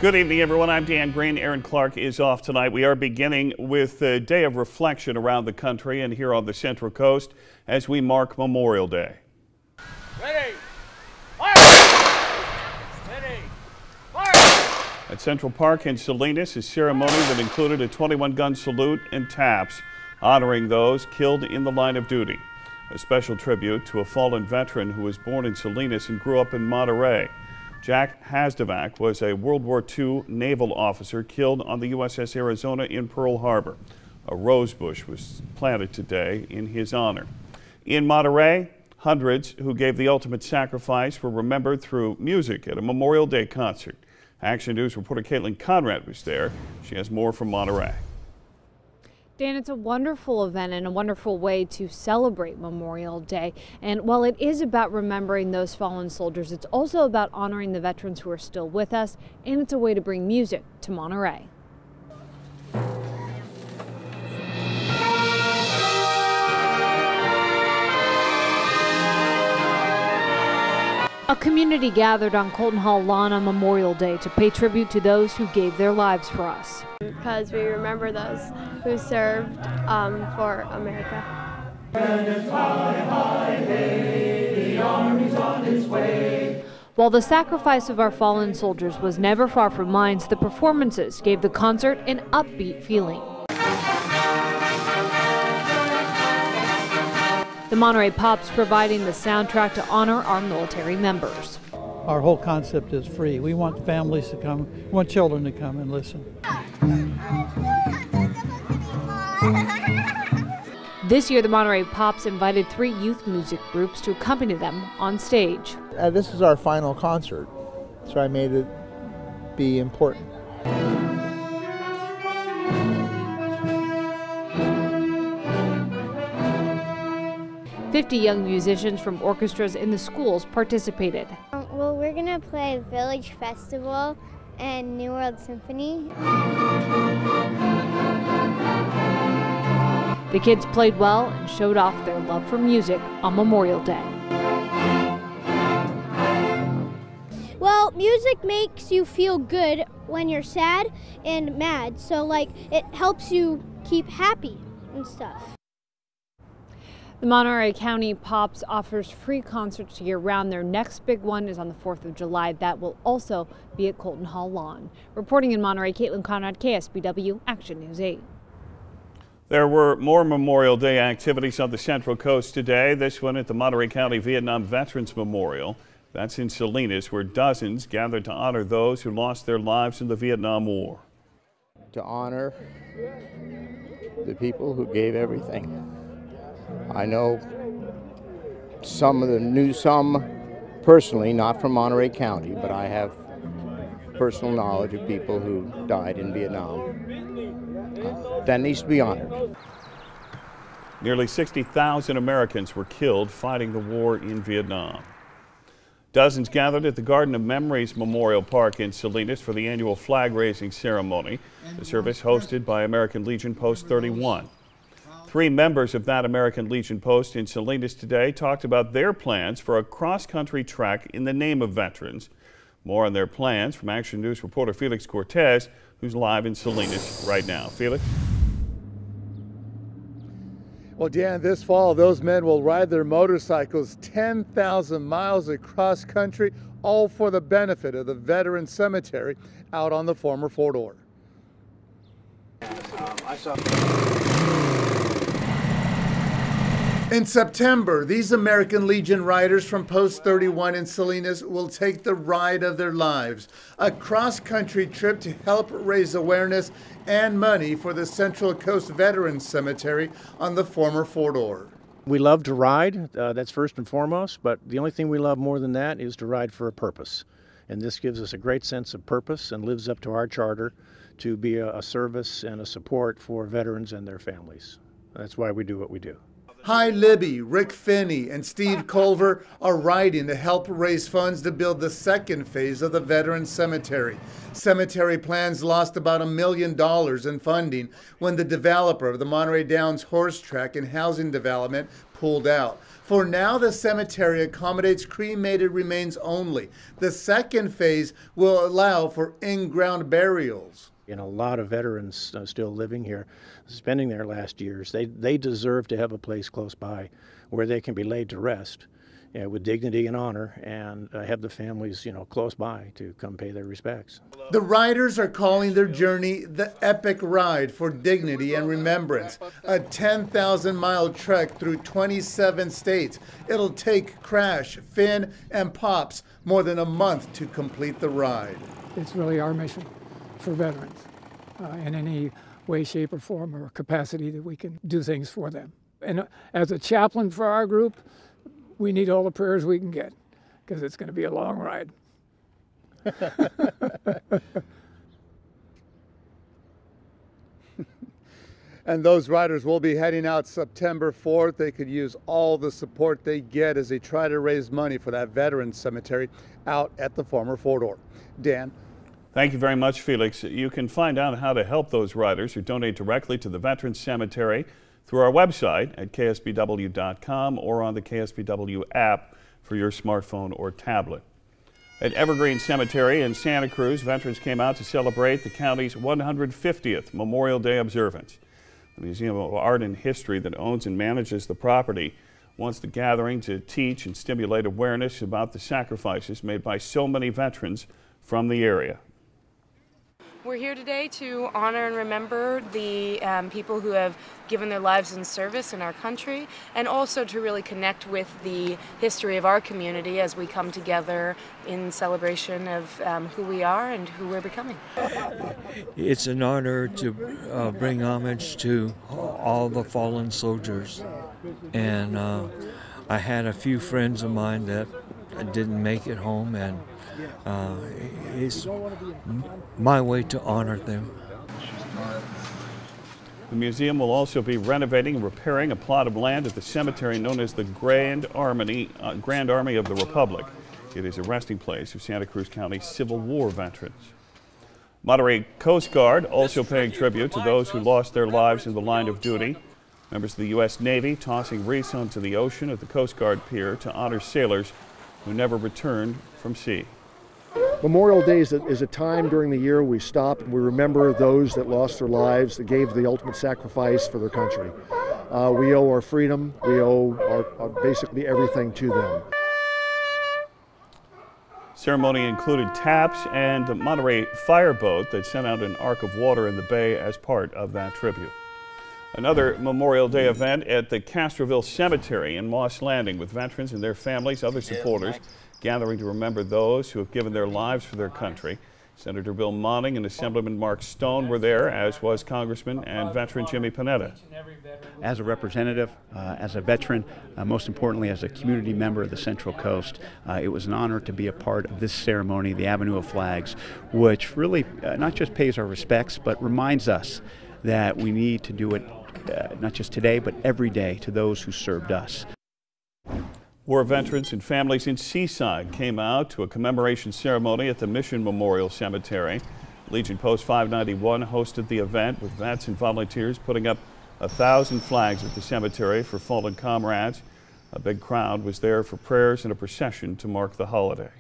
Good evening, everyone. I'm Dan Green. Aaron Clark is off tonight. We are beginning with a day of reflection around the country and here on the Central Coast as we mark Memorial Day. Ready, fire! Ready, fire! At Central Park in Salinas, a ceremony that included a 21-gun salute and taps honoring those killed in the line of duty. A special tribute to a fallen veteran who was born in Salinas and grew up in Monterey. Jack Hasdevac was a World War II naval officer killed on the USS Arizona in Pearl Harbor. A rose bush was planted today in his honor. In Monterey, hundreds who gave the ultimate sacrifice were remembered through music at a Memorial Day concert. Action News reporter Caitlin Conrad was there. She has more from Monterey. Dan, it's a wonderful event and a wonderful way to celebrate Memorial Day. And while it is about remembering those fallen soldiers, it's also about honoring the veterans who are still with us, and it's a way to bring music to Monterey. A community gathered on Colton Hall lawn on Memorial Day to pay tribute to those who gave their lives for us. Because we remember those who served for America. While the sacrifice of our fallen soldiers was never far from minds, the performances gave the concert an upbeat feeling. The Monterey Pops providing the soundtrack to honor our military members. Our whole concept is free. We want families to come, we want children to come and listen. This year, the Monterey Pops invited 3 youth music groups to accompany them on stage. This is our final concert, so I made it be important. 50 young musicians from orchestras in the schools participated. Well, we're going to play Village Festival and New World Symphony. The kids played well and showed off their love for music on Memorial Day. Well, music makes you feel good when you're sad and mad, so it helps you keep happy and stuff. The Monterey County Pops offers free concerts year-round. Their next big one is on the 4th of July. That will also be at Colton Hall Lawn. Reporting in Monterey, Caitlin Conrad, KSBW Action News 8. There were more Memorial Day activities on the Central Coast today. This one at the Monterey County Vietnam Veterans Memorial. That's in Salinas, where dozens gathered to honor those who lost their lives in the Vietnam War. To honor the people who gave everything. I know knew some personally, not from Monterey County, but I have personal knowledge of people who died in Vietnam. That needs to be honored. Nearly 60,000 Americans were killed fighting the war in Vietnam. Dozens gathered at the Garden of Memories Memorial Park in Salinas for the annual flag-raising ceremony, the service hosted by American Legion Post 31. 3 members of that American Legion post in Salinas today talked about their plans for a cross-country trek in the name of veterans. More on their plans from Action News reporter Felix Cortez, who's live in Salinas right now. Felix? Well, Dan, this fall, those men will ride their motorcycles 10,000 miles across country, all for the benefit of the Veteran Cemetery out on the former Fort Ord. In September, these American Legion riders from Post 31 in Salinas will take the ride of their lives, a cross-country trip to help raise awareness and money for the Central Coast Veterans Cemetery on the former Fort Ord. We love to ride, that's first and foremost, but the only thing we love more than that is to ride for a purpose. And this gives us a great sense of purpose and lives up to our charter to be a service and a support for veterans and their families. That's why we do what we do. Hi Libby, Rick Finney, and Steve Culver are riding to help raise funds to build the second phase of the Veterans Cemetery. Cemetery plans lost about $1 million in funding when the developer of the Monterey Downs horse track and housing development pulled out. For now, the cemetery accommodates cremated remains only. The second phase will allow for in-ground burials. And a lot of veterans still living here, spending their last years, they deserve to have a place close by where they can be laid to rest with dignity and honor, and have the families, close by to come pay their respects. The riders are calling their journey the Epic Ride for Dignity and Remembrance, a 10,000-mile trek through 27 states. It'll take Crash, Finn, and Pops more than a month to complete the ride. It's really our mission for veterans in any way, shape, or form or capacity that we can do things for them. And as a chaplain for our group, we need all the prayers we can get, because it's going to be a long ride. And those riders will be heading out September 4th. They could use all the support they get as they try to raise money for that veterans cemetery out at the former Fort-Ord. Dan? Thank you very much, Felix. You can find out how to help those riders who donate directly to the Veterans Cemetery through our website at ksbw.com or on the KSBW app for your smartphone or tablet. At Evergreen Cemetery in Santa Cruz, veterans came out to celebrate the county's 150th Memorial Day observance. The Museum of Art and History that owns and manages the property wants the gathering to teach and stimulate awareness about the sacrifices made by so many veterans from the area. We're here today to honor and remember the people who have given their lives in service in our country, and also to really connect with the history of our community as we come together in celebration of who we are and who we're becoming. It's an honor to bring homage to all the fallen soldiers, and I had a few friends of mine that didn't make it home, and it's my way to honor them. The museum will also be renovating and repairing a plot of land at the cemetery known as the Grand Army of the Republic. It is a resting place of Santa Cruz County Civil War veterans. Monterey Coast Guard also paying tribute to those who lost their lives in the line of duty. Members of the U.S. Navy tossing wreaths onto the ocean at the Coast Guard Pier to honor sailors who never returned from sea. Memorial Day is a time during the year we stop and we remember those that lost their lives, that gave the ultimate sacrifice for their country. We owe our freedom, we owe our basically everything to them. Ceremony included taps and a Monterey fireboat that sent out an arc of water in the bay as part of that tribute. Another Memorial Day event at the Castroville Cemetery in Moss Landing, with veterans and their families, other supporters, gathering to remember those who have given their lives for their country. Senator Bill Monning and Assemblyman Mark Stone were there, as was Congressman and veteran Jimmy Panetta. As a representative, as a veteran, most importantly as a community member of the Central Coast, it was an honor to be a part of this ceremony, the Avenue of Flags, which really not just pays our respects, but reminds us that we need to do it not just today, but every day to those who served us. War veterans and families in Seaside came out to a commemoration ceremony at the Mission Memorial Cemetery. Legion Post 591 hosted the event, with vets and volunteers putting up 1,000 flags at the cemetery for fallen comrades. A big crowd was there for prayers and a procession to mark the holiday.